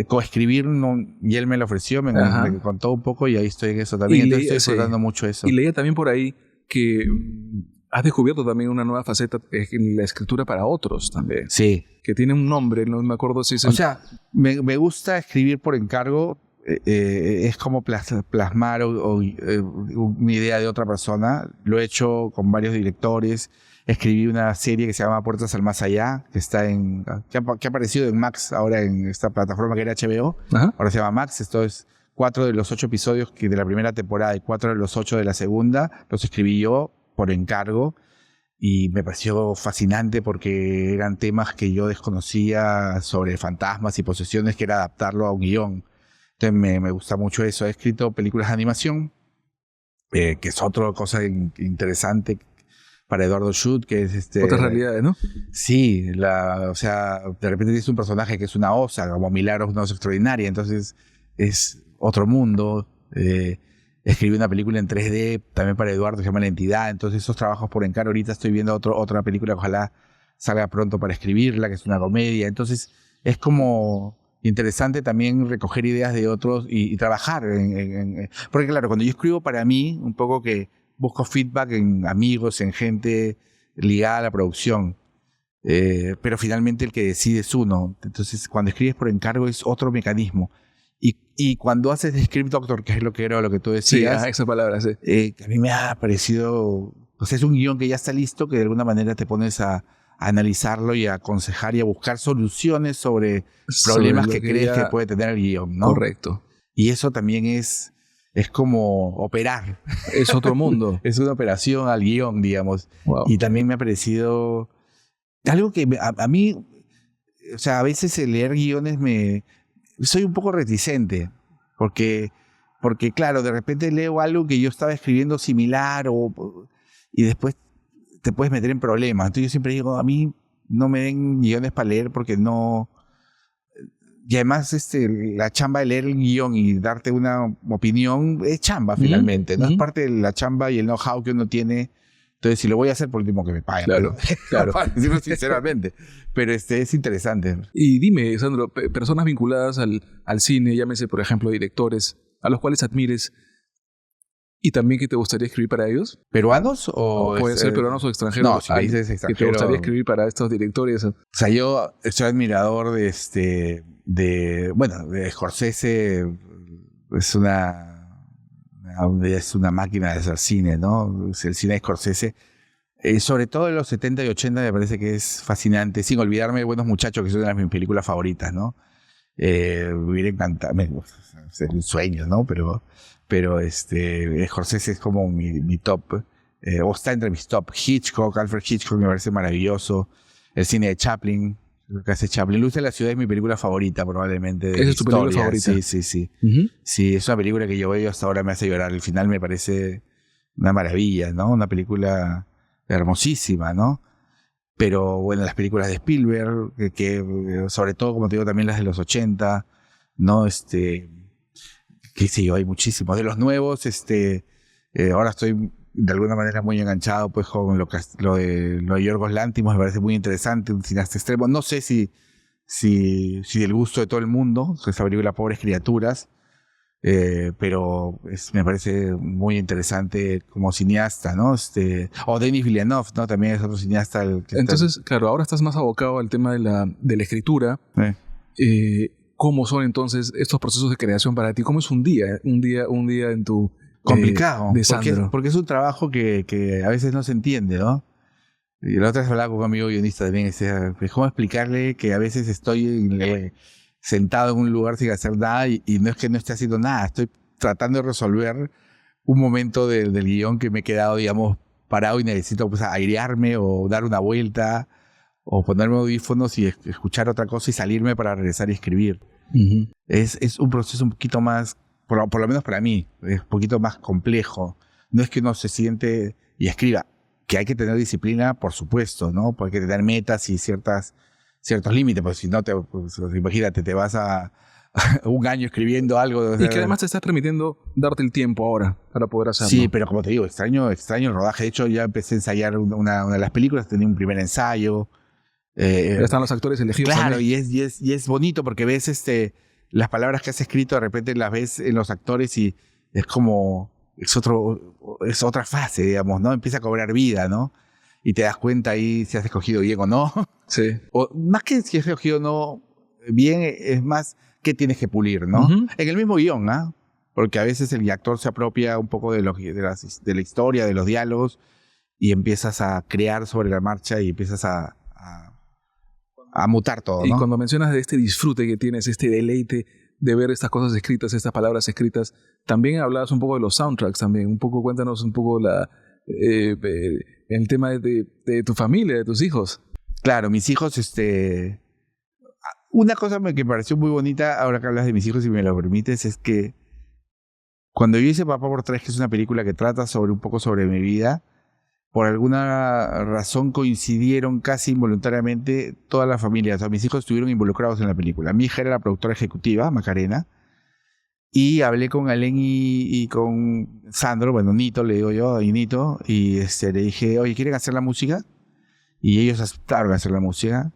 coescribir no, y él me lo ofreció, me contó un poco y ahí estoy en eso también. Entonces estoy disfrutando mucho eso.
Y leía también por ahí que has descubierto también una nueva faceta en la escritura para otros también.
Sí.
Que tiene un nombre, no me acuerdo si es...
O sea, me gusta escribir por encargo. Es como plasmar una idea de otra persona. Lo he hecho con varios directores. Escribí una serie que se llama Puertas al Más Allá, que que ha aparecido en Max ahora en esta plataforma que era HBO.
Ajá.
Ahora se llama Max. Esto es 4 de los 8 episodios de la primera temporada y 4 de los 8 de la segunda. Los escribí yo por encargo y me pareció fascinante porque eran temas que yo desconocía sobre fantasmas y posesiones, que era adaptarlo a un guión. Entonces me gusta mucho eso. He escrito películas de animación, que es otra cosa interesante para Eduardo Shute, que es
Otras realidades, ¿no?
Sí, o sea, de repente tienes un personaje que es una osa, como Milagros, una osa extraordinaria, entonces es otro mundo. Escribí una película en 3D también para Eduardo, que se llama La Entidad. Entonces esos trabajos por encargo. Ahorita estoy viendo otra película, ojalá salga pronto para escribirla, que es una comedia. Entonces es como interesante también recoger ideas de otros y trabajar porque claro, cuando yo escribo para mí, un poco que busco feedback en amigos, en gente ligada a la producción, pero finalmente el que decide es uno. Entonces cuando escribes por encargo es otro mecanismo. Y cuando haces de script doctor, que es lo que tú decías,
sí, esa palabra, sí.
A mí me ha parecido, pues es un guión que ya está listo, que de alguna manera te pones a analizarlo y a aconsejar y a buscar soluciones sobre problemas que crees que puede tener el guión, ¿no?
Correcto.
Y eso también es como operar.
Es otro mundo.
Es una operación al guión, digamos.
Wow.
Y también me ha parecido algo que a mí, o sea, a veces el leer guiones soy un poco reticente, porque claro, de repente leo algo que yo estaba escribiendo similar y después te puedes meter en problemas. Entonces yo siempre digo, a mí no me den guiones para leer porque no... Y además la chamba de leer el guión y darte una opinión es chamba finalmente, ¿no? Es parte de la chamba y el know-how que uno tiene. Entonces, si lo voy a hacer, por último que me paguen.
Claro.
Para decirlo sinceramente. Pero es interesante.
Y dime, Sandro, personas vinculadas al cine, llámese, por ejemplo, directores, a los cuales admires y también que te gustaría escribir para ellos.
¿Peruanos o...?
Pueden ser peruanos o extranjeros.
No, países extranjeros.
Que te gustaría escribir para estos directores.
O sea, yo soy admirador de Scorsese. Es una máquina de hacer cine, ¿no? El cine de Scorsese. Sobre todo en los 70 y 80 me parece que es fascinante, sin olvidarme de Buenos Muchachos, que es una de mis películas favoritas, ¿no? Me hubiera encantado, es un sueño, ¿no? Pero Scorsese es como mi top, o está entre mis top. Alfred Hitchcock me parece maravilloso. El cine de Chaplin, lo que hace Chaplin. Luz de la ciudad es mi película favorita, probablemente.
¿Esa es tu película favorita?
Sí.
Uh-huh.
Sí, es una película que yo veo hasta ahora me hace llorar. El final me parece una maravilla, ¿no? Una película hermosísima, ¿no? Pero bueno, las películas de Spielberg, que sobre todo, como te digo, también las de los 80, ¿no? Qué sé yo, hay muchísimos. De los nuevos, ahora estoy de alguna manera muy enganchado pues con lo de Yorgos Lanthimos, me parece muy interesante, un cineasta extremo. No sé si del gusto de todo el mundo, esa película Pobres Criaturas, pero me parece muy interesante como cineasta, ¿no? O Denis Villeneuve, ¿no? También es otro cineasta.
Entonces, claro, ahora estás más abocado al tema de la escritura. ¿Cómo son entonces estos procesos de creación para ti? ¿Cómo es un día en tu...
complicado,
de Sandro?
Porque es un trabajo que a veces no se entiende, ¿no? Y la otra vez hablaba con un amigo guionista también, ¿cómo explicarle que a veces estoy sentado en un lugar sin hacer nada y no es que no esté haciendo nada, estoy tratando de resolver un momento del guión que me he quedado, digamos, parado y necesito pues airearme o dar una vuelta o ponerme audífonos y escuchar otra cosa y salirme para regresar y escribir.
Uh-huh.
Es un proceso un poquito más, por lo menos para mí, es un poquito más complejo. No es que uno se siente y escriba, que hay que tener disciplina, por supuesto, ¿no? Porque hay que tener metas y ciertos límites, porque si no, pues, imagínate, te vas a un año escribiendo algo.
Y que además te estás permitiendo darte el tiempo ahora para poder hacerlo.
Sí, pero como te digo, extraño el rodaje. De hecho, ya empecé a ensayar una de las películas, tenía un primer ensayo.
Ya están los actores elegidos.
Claro, y es bonito porque ves las palabras que has escrito, de repente las ves en los actores y es como... Es otra fase, digamos, ¿no? Empieza a cobrar vida, ¿no? y te das cuenta ahí si has escogido bien o no.
Sí.
O más que si has escogido o no bien, es más qué tienes que pulir, ¿no?
Ujú.
En el mismo guión, ¿ah? Porque a veces el actor se apropia un poco de la historia, de los diálogos, y empiezas a crear sobre la marcha y empiezas a mutar todo,
Y
¿no?
cuando mencionas de este disfrute que tienes, este deleite de ver estas cosas escritas, estas palabras escritas, también hablabas un poco de los soundtracks también. Un poco, cuéntanos un poco el tema de tu familia, de tus hijos.
Claro, mis hijos, una cosa que me pareció muy bonita, ahora que hablas de mis hijos, si me lo permites, es que cuando yo hice Papá por Tres, que es una película que trata un poco sobre mi vida, por alguna razón coincidieron casi involuntariamente todas las familias. O sea, mis hijos estuvieron involucrados en la película. Mi hija era la productora ejecutiva, Macarena, y hablé con Alén y con Sandro, bueno, Nito, le digo yo, y Nito, y le dije, oye, ¿quieren hacer la música? Y ellos aceptaron hacer la música.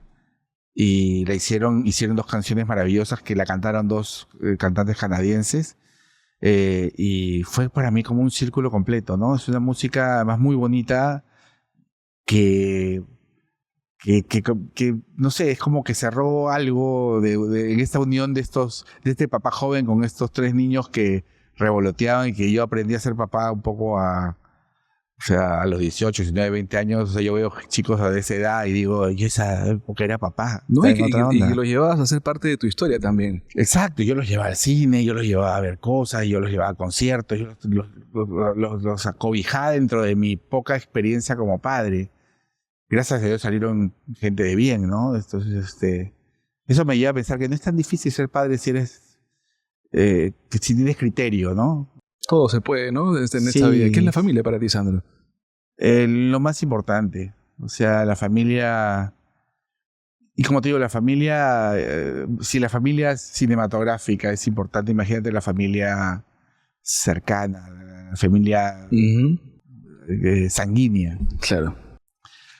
Y hicieron 2 canciones maravillosas que la cantaron 2 cantantes canadienses. Y fue para mí como un círculo completo, ¿no? Es una música además muy bonita que no sé, es como que cerró algo en esta unión de este papá joven con estos 3 niños que revoloteaban, y que yo aprendí a ser papá un poco o sea, a los 18, 19, 20 años. O sea, yo veo chicos de esa edad y digo, yo esa época era papá.
¿No?
Estaba en otra onda.
Y los llevabas a ser parte de tu historia también.
Exacto, yo los llevaba al cine, yo los llevaba a ver cosas, yo los llevaba a conciertos, yo los acobijaba dentro de mi poca experiencia como padre. Gracias a Dios salieron gente de bien, ¿no? Entonces, eso me lleva a pensar que no es tan difícil ser padre si si tienes criterio, ¿no?
Todo se puede, ¿no? En
Sí.
esta vida. ¿Qué es la familia para ti, Sandro?
Lo más importante, o sea, la familia. Y como te digo, la familia, si la familia cinematográfica es importante, imagínate la familia cercana, la familia sanguínea.
Claro.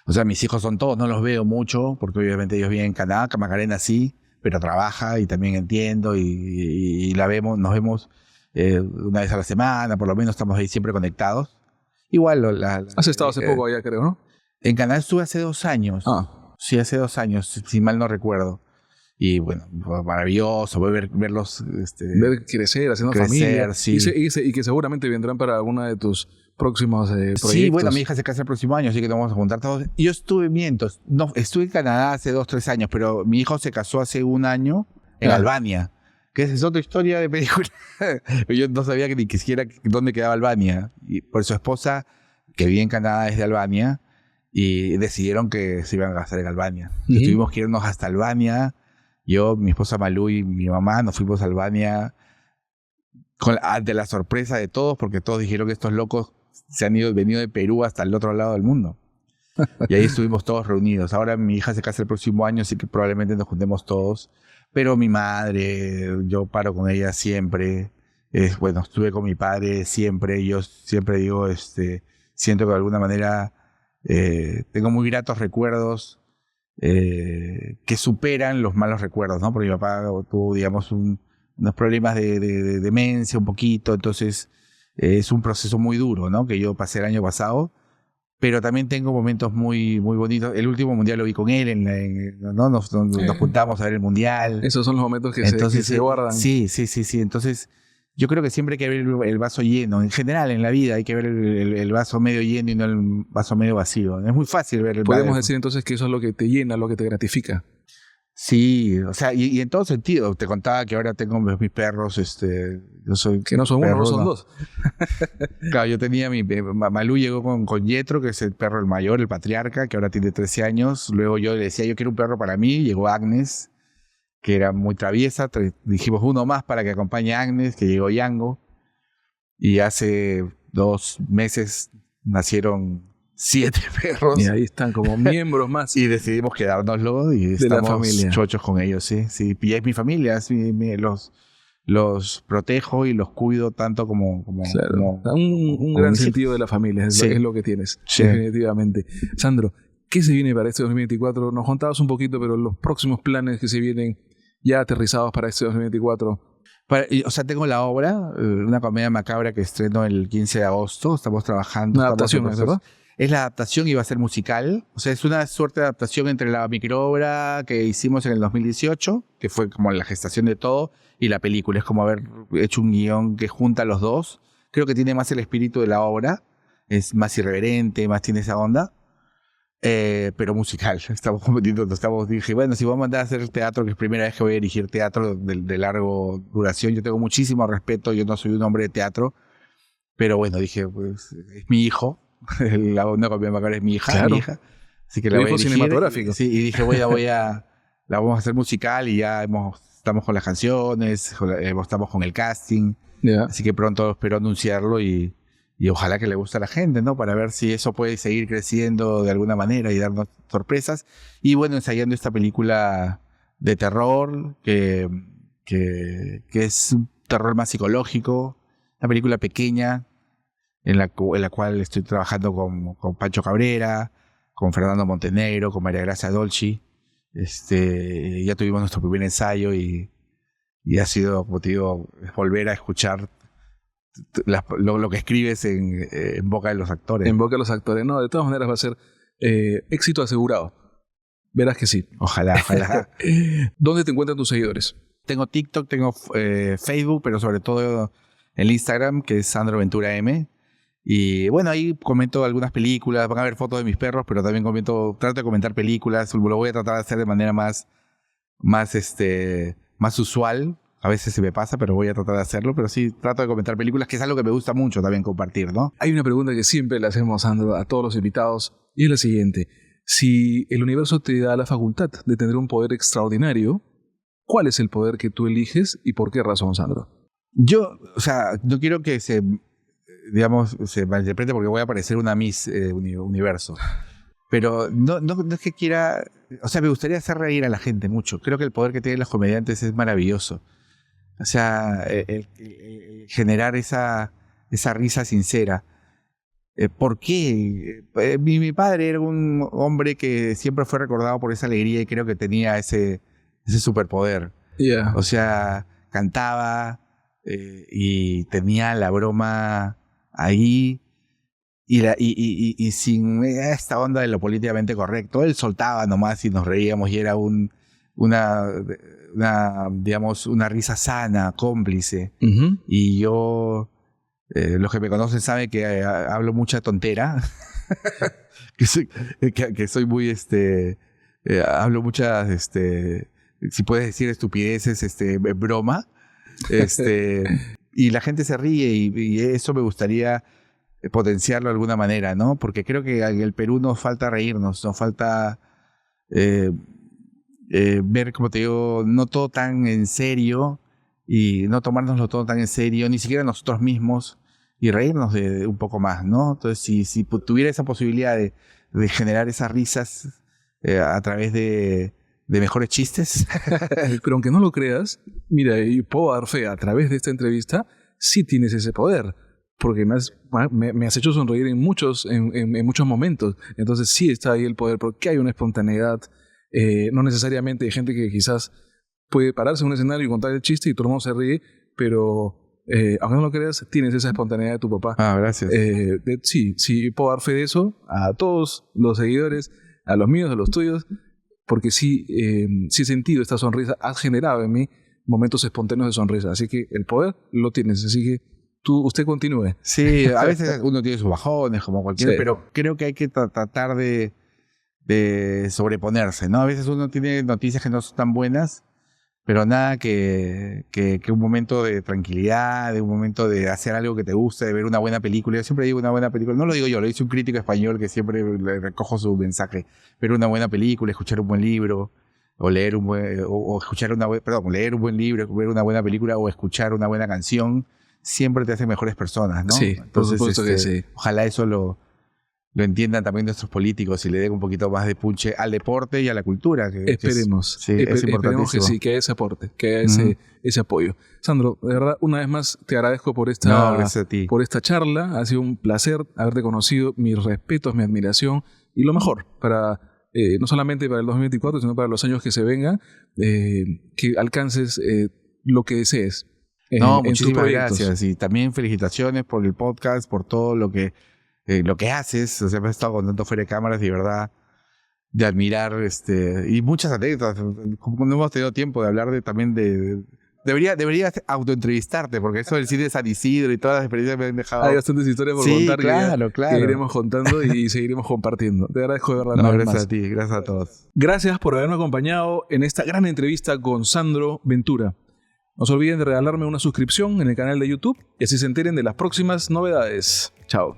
O sea, mis hijos son todos, no los veo mucho, porque obviamente ellos viven en Canadá, Macarena sí, pero trabaja y también entiendo, y nos vemos una vez a la semana, por lo menos estamos ahí siempre conectados. Igual
Has estado hace poco allá, creo, ¿no?
En Canadá estuve hace 2 años. Sí, hace 2 años, si mal no recuerdo. Y bueno, fue maravilloso verlos.
Ver crecer, haciendo familia.
Sí.
Y que seguramente vendrán para alguna de tus próximos proyectos.
Sí, bueno, mi hija se casa el próximo año, así que nos vamos a juntar todos. Y yo estuve en Canadá hace 2, 3 años, pero mi hijo se casó hace 1 año en Albania, que es otra historia de película. Yo no sabía ni siquiera dónde quedaba Albania. Y por su esposa, que vive en Canadá, es de Albania, y decidieron que se iban a casar en Albania. Entonces, tuvimos que irnos hasta Albania. Yo, mi esposa Malú y mi mamá nos fuimos a Albania ante la sorpresa de todos, porque todos dijeron que estos locos se han venido de Perú hasta el otro lado del mundo. Y ahí estuvimos todos reunidos. Ahora mi hija se casa el próximo año, así que probablemente nos juntemos todos. Pero mi madre, yo paro con ella siempre. Bueno, estuve con mi padre siempre. Yo siempre digo, siento que de alguna manera tengo muy gratos recuerdos que superan los malos recuerdos, ¿no? Porque mi papá tuvo, digamos, unos problemas de demencia un poquito, entonces es un proceso muy duro, ¿no? Que yo pasé el año pasado, pero también tengo momentos muy, muy bonitos. El último mundial lo vi con él, ¿no? Nos juntamos a ver el mundial.
Esos son los momentos que se guardan.
Sí. Entonces, yo creo que siempre hay que ver el vaso lleno. En general, en la vida hay que ver el vaso medio lleno y no el vaso medio vacío. Es muy fácil ver el vaso.
Podemos decir entonces que eso es lo que te llena, lo que te gratifica.
Sí, o sea, y en todo sentido. Te contaba que ahora tengo mis perros, yo soy
que no son uno, no son 2.
Claro, yo tenía Malú llegó con Yetro, que es el perro el mayor, el patriarca, que ahora tiene 13 años. Luego yo le decía, yo quiero un perro para mí. Llegó Agnes, que era muy traviesa. Dijimos uno más para que acompañe a Agnes, que llegó Yango. Y hace 2 meses nacieron 7 perros.
Y ahí están como miembros más.
Y decidimos quedárnoslo y estamos chochos con ellos, sí. Y es mi familia, los protejo y los cuido tanto como
claro. Un gran sentido de la familia, es lo que tienes, definitivamente. Sandro, ¿qué se viene para este 2024? Nos contabas un poquito, pero los próximos planes que se vienen ya aterrizados para este 2024.
O sea, tengo la obra, una comedia macabra que estreno el 15 de agosto. Estamos trabajando.
Una adaptación, ¿verdad?
es la adaptación y va a ser musical. O sea, es una suerte de adaptación entre la microobra que hicimos en el 2018, que fue como la gestación de todo, y la película. Es como haber hecho un guión que junta los dos. Creo que tiene más el espíritu de la obra. Es más irreverente, más tiene esa onda. Pero musical. Estamos compitiendo. Dije, bueno, si vamos a mandar a hacer teatro, que es primera vez que voy a dirigir teatro de largo duración, yo tengo muchísimo respeto. Yo no soy un hombre de teatro. Pero bueno, dije, pues es mi hijo. La onda con mi mamá es mi hija,
Claro.
mi hija. Así que la voy a dirigir.
Cinematográfico.
Sí, y dije, la vamos a hacer musical y ya estamos con las canciones, estamos con el casting.
Yeah.
Así que pronto espero anunciarlo y ojalá que le guste a la gente, ¿no? Para ver si eso puede seguir creciendo de alguna manera y darnos sorpresas. Y bueno, ensayando esta película de terror, que es un terror más psicológico, una película pequeña, en la cual estoy trabajando con Pancho Cabrera, con Fernando Montenegro, con María Gracia Dolci. Ya tuvimos nuestro primer ensayo y ha sido, como te digo, volver a escuchar lo que escribes en boca de los actores.
En boca de los actores. No, de todas maneras va a ser éxito asegurado. Verás que sí.
Ojalá.
¿Dónde te encuentran tus seguidores?
Tengo TikTok, tengo Facebook, pero sobre todo el Instagram, que es Sandro Ventura M. Y bueno, ahí comento algunas películas, van a ver fotos de mis perros, pero también trato de comentar películas, lo voy a tratar de hacer de manera más usual. A veces se me pasa, pero voy a tratar de hacerlo, pero sí trato de comentar películas, que es algo que me gusta mucho también compartir, ¿no?
Hay una pregunta que siempre le hacemos, Sandro, a todos los invitados, y es la siguiente. Si el universo te da la facultad de tener un poder extraordinario, ¿cuál es el poder que tú eliges y por qué razón, Sandro?
Yo, o sea, no quiero que se malinterprete porque voy a parecer una Miss Universo. Pero no es que quiera... O sea, me gustaría hacer reír a la gente mucho. Creo que el poder que tienen los comediantes es maravilloso. O sea, el generar esa risa sincera. ¿Por qué? Mi padre era un hombre que siempre fue recordado por esa alegría y creo que tenía ese superpoder.
Yeah.
O sea, cantaba y tenía la broma ahí y sin esta onda de lo políticamente correcto. Él soltaba nomás y nos reíamos y era digamos, una risa sana, cómplice.
Uh-huh.
Y yo, los que me conocen saben que hablo mucha tontera, que soy muy, hablo muchas, si puedes decir estupideces, broma, y la gente se ríe y eso me gustaría potenciarlo de alguna manera, ¿no? Porque creo que en el Perú nos falta reírnos, nos falta ver, como te digo, no todo tan en serio y no tomárnoslo todo tan en serio, ni siquiera nosotros mismos, y reírnos de un poco más, ¿no? Entonces, si tuviera esa posibilidad de generar esas risas a través de mejores chistes.
Pero aunque no lo creas, mira, y puedo dar fe, a través de esta entrevista, sí tienes ese poder. Porque me has hecho sonreír en muchos momentos. Entonces sí está ahí el poder, porque hay una espontaneidad. No necesariamente hay gente que quizás puede pararse en un escenario y contar el chiste y todo el mundo se ríe, pero aunque no lo creas, tienes esa espontaneidad de tu papá.
Ah, gracias.
Sí, puedo dar fe de eso a todos los seguidores, a los míos, a los tuyos, porque sí he sentido esta sonrisa, has generado en mí momentos espontáneos de sonrisa, así que el poder lo tienes, así que usted continúe.
Sí, a veces uno tiene sus bajones, como cualquiera,
sí.
Pero creo que hay que tratar de sobreponerse, ¿no? A veces uno tiene noticias que no son tan buenas, pero nada que un momento de tranquilidad, de un momento de hacer algo que te guste, de ver una buena película. Yo siempre digo una buena película, no lo digo yo, lo dice un crítico español que siempre le recojo su mensaje. Ver una buena película, escuchar un buen libro, o leer un buen, leer un buen libro, ver una buena película o escuchar una buena canción, siempre te hacen mejores personas, ¿no?
Sí,
entonces,
por supuesto que sí.
Ojalá eso lo entiendan también nuestros políticos y le den un poquito más de punche al deporte y a la cultura.
Esperemos.
Es importantísimo.
Esperemos que sí, que haya ese aporte, que haya ese apoyo. Sandro, de verdad, una vez más te agradezco por
gracias a ti.
Por esta charla. Ha sido un placer haberte conocido, mis respetos, mi admiración y lo mejor para no solamente para el 2024, sino para los años que se vengan, que alcances lo que desees.
Muchísimas gracias y también felicitaciones por el podcast, por todo lo que lo que haces. O sea, me he estado contando fuera de cámaras y de verdad de admirar y muchas anécdotas. Como no hemos tenido tiempo de hablar también de deberías autoentrevistarte, porque eso del cine de San Isidro y todas las experiencias me han dejado.
Hay bastantes historias por
Sí,
contar
claro.
que iremos contando y seguiremos compartiendo. Te agradezco de verdad.
No,
una vez
gracias
más.
a ti, gracias a todos.
Gracias por haberme acompañado en esta gran entrevista con Sandro Ventura. No se olviden de regalarme una suscripción en el canal de YouTube y así se enteren de las próximas novedades. Chao.